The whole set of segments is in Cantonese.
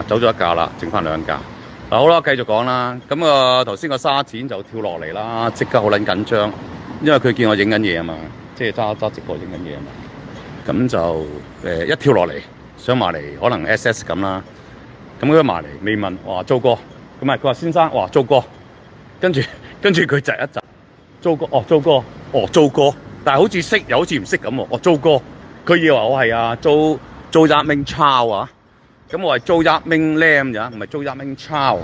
走咗一架啦，剩翻2架。好啦，繼續講啦。咁頭先個沙展就跳落嚟啦，即刻好撚緊張，因為佢見我影緊嘢啊嘛，即係揸直播影緊嘢啊嘛。咁就一跳落嚟，想埋嚟可能 SS 咁啦。咁佢埋嚟未問，話租哥，咁啊佢話先生，話租哥，跟住佢窒一窒，租哥，租哥，但係好似識又好似唔識咁喎，租哥，佢以為我係租一名抄啊。咁我係租一名 lam 咋，唔係租一名抄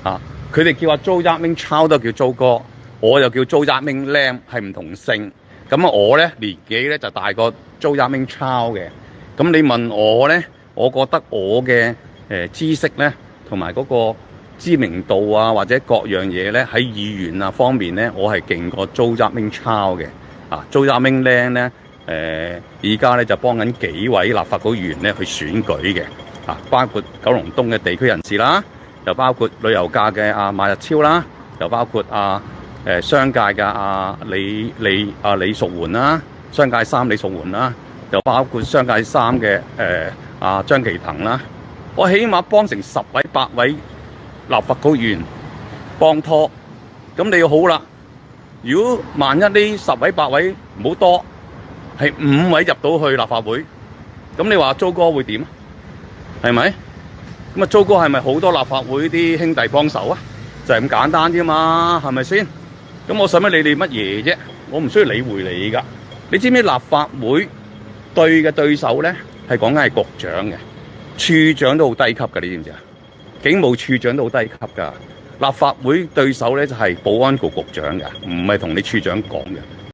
啊！佢哋叫租一名抄都叫租哥，我又叫租一名 lam， 係唔同姓。咁我咧年紀咧就大過租一名抄嘅。咁你問我咧，我覺得我嘅知識咧，同埋嗰個知名度啊，或者各樣嘢咧，喺議員啊方面咧，我係勁過租一名抄嘅。租一名 lam 咧，而家咧就幫緊幾位立法局議員咧去選舉嘅。包括九龍東嘅地區人士啦，又包括旅遊界嘅馬日超啦，又包括商界嘅李淑媛啦，商界3李淑媛啦，又包括商界3嘅張其騰啦。我起碼幫成10位8位立法局議員幫拖，咁你要好啦。如果萬一呢10位8位唔好多，係5位入到去立法會，咁你話租哥會點？係咪？咁租哥係咪好多立法會啲兄弟幫手啊？就係咁簡單啫嘛，係咪先？咁我使乜理你乜嘢啫？我唔需要理會你噶。你知唔知立法會對嘅對手咧，係講緊係局長嘅，處長都好低級噶，你知唔知啊？警務處長都好低級噶。立法會對手咧就係保安局局長嘅，唔係同你處長講嘅。